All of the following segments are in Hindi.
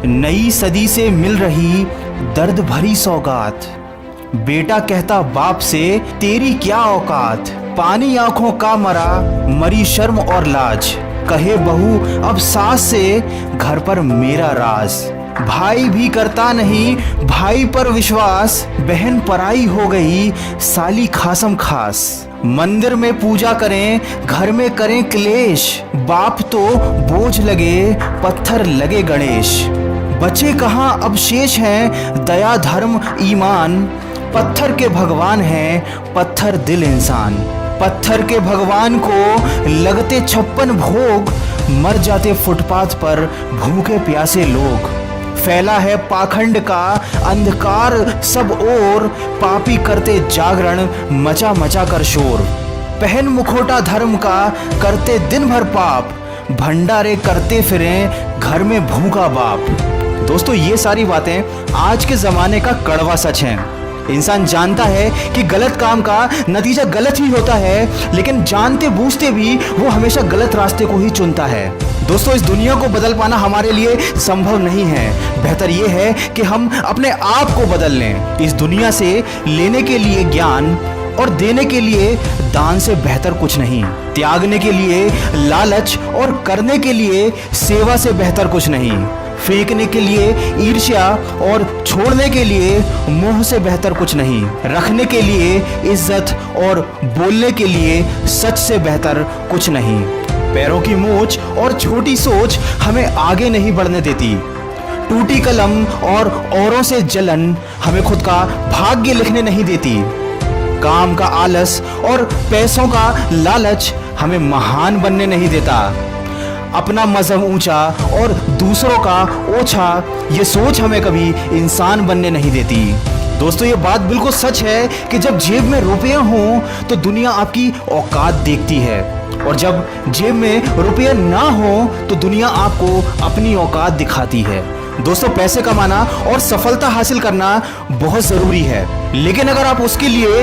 नई सदी से मिल रही दर्द भरी सौगात। बेटा कहता बाप से तेरी क्या औकात। पानी आंखों का मरा, मरी शर्म और लाज। कहे बहू अब सास से घर पर मेरा राज। भाई भी करता नहीं भाई पर विश्वास। बहन पराई हो गई साली खासम खास। मंदिर में पूजा करें घर में करें क्लेश। बाप तो बोझ लगे पत्थर लगे गणेश। बचे कहाँ अब शेष हैं दया धर्म ईमान। पत्थर के भगवान हैं पत्थर दिल इंसान। पत्थर के भगवान को लगते 56 भोग। मर जाते फुटपाथ पर भूखे प्यासे लोग। फैला है पाखंड का अंधकार सब ओर। पापी करते जागरण मचा मचा कर शोर। पहन मुखोटा धर्म का करते दिन भर पाप। भंडारे करते फिरें घर में भूखा बाप। दोस्तों ये सारी बातें आज के ज़माने का कड़वा सच है। इंसान जानता है कि गलत काम का नतीजा गलत ही होता है, लेकिन जानते बूझते भी वो हमेशा गलत रास्ते को ही चुनता है। दोस्तों इस दुनिया को बदल पाना हमारे लिए संभव नहीं है। बेहतर ये है कि हम अपने आप को बदल लें। इस दुनिया से लेने के लिए ज्ञान और देने के लिए दान से बेहतर कुछ नहीं। त्यागने के लिए लालच और करने के लिए सेवा से बेहतर कुछ नहीं। फेंकने के लिए ईर्ष्या और छोड़ने के लिए मोह से बेहतर कुछ नहीं। रखने के लिए इज्जत और बोलने के लिए सच से बेहतर कुछ नहीं। पैरों की मोच और छोटी सोच हमें आगे नहीं बढ़ने देती। टूटी कलम और औरों से जलन हमें खुद का भाग्य लिखने नहीं देती। काम का आलस और पैसों का लालच हमें महान बनने नहीं देता। अपना मजहब ऊंचा और दूसरों का ओछा, ये सोच हमें कभी इंसान बनने नहीं देती। दोस्तों ये बात बिल्कुल सच है कि जब जेब में रुपये हों तो दुनिया आपकी औकात देखती है, और जब जेब में रुपये ना हो तो दुनिया आपको अपनी औकात दिखाती है। दोस्तों पैसे कमाना और सफलता हासिल करना बहुत ज़रूरी है, लेकिन अगर आप उसके लिए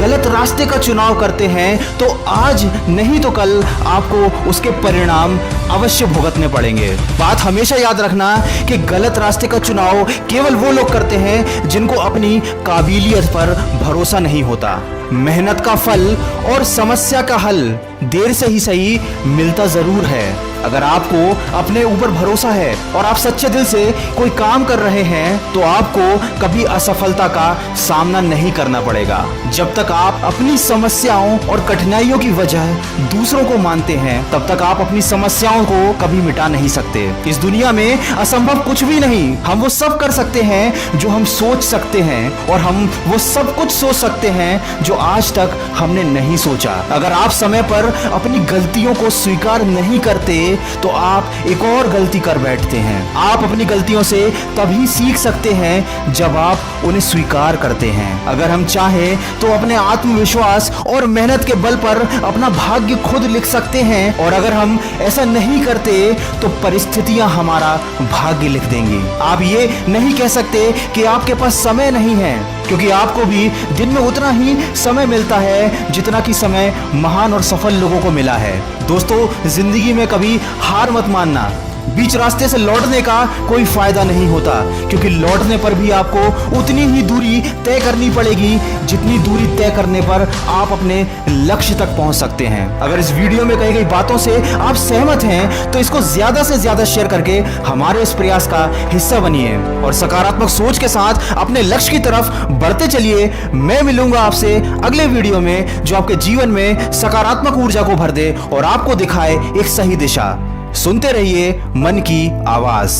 गलत रास्ते का चुनाव करते हैं तो आज नहीं तो कल आपको उसके परिणाम अवश्य भुगतने पड़ेंगे। बात हमेशा याद रखना कि गलत रास्ते का चुनाव केवल वो लोग करते हैं जिनको अपनी काबिलियत पर भरोसा नहीं होता। मेहनत का फल और समस्या का हल देर से ही सही मिलता ज़रूर है। अगर आपको अपने ऊपर भरोसा है और आप सच्चे दिल से कोई काम कर रहे हैं तो आपको कभी असफलता का सामना नहीं करना पड़ेगा। जब तक आप अपनी समस्याओं और कठिनाइयों की वजह दूसरों को मानते हैं तब तक आप अपनी समस्याओं को कभी मिटा नहीं सकते। इस दुनिया में असंभव कुछ भी नहीं। हम वो सब कर सकते हैं जो हम सोच सकते हैं, और हम वो सब कुछ सोच सकते हैं जो आज तक हमने नहीं सोचा। अगर आप समय पर अपनी गलतियों को स्वीकार नहीं करते तो आप एक और गलती कर बैठते हैं। आप अपनी गलतियों से तभी सीख सकते हैं जब आप उन्हें स्वीकार करते हैं। अगर हम चाहें तो अपने आत्मविश्वास और मेहनत के बल पर अपना भाग्य खुद लिख सकते हैं, और अगर हम ऐसा नहीं करते तो परिस्थितियां हमारा भाग्य लिख देंगी। आप ये नहीं कह सकते कि आपके पास समय नहीं है, क्योंकि आपको भी दिन में उतना ही समय मिलता है जितना कि समय महान और सफल लोगों को मिला है। दोस्तों जिंदगी में कभी हार मत मानना। बीच रास्ते से लौटने का कोई फायदा नहीं होता, क्योंकि लौटने पर भी आपको उतनी ही दूरी तय करनी पड़ेगी जितनी दूरी तय करने पर आप अपने लक्ष्य तक पहुंच सकते हैं। अगर इस वीडियो में कही गई बातों से आप सहमत हैं तो इसको ज्यादा से ज्यादा शेयर करके हमारे इस प्रयास का हिस्सा बनिए और सकारात्मक सोच के साथ अपने लक्ष्य की तरफ बढ़ते चलिए। मैं मिलूंगा आपसे अगले वीडियो में जो आपके जीवन में सकारात्मक ऊर्जा को भर दे और आपको दिखाए एक सही दिशा। सुनते रहिए मन की आवाज।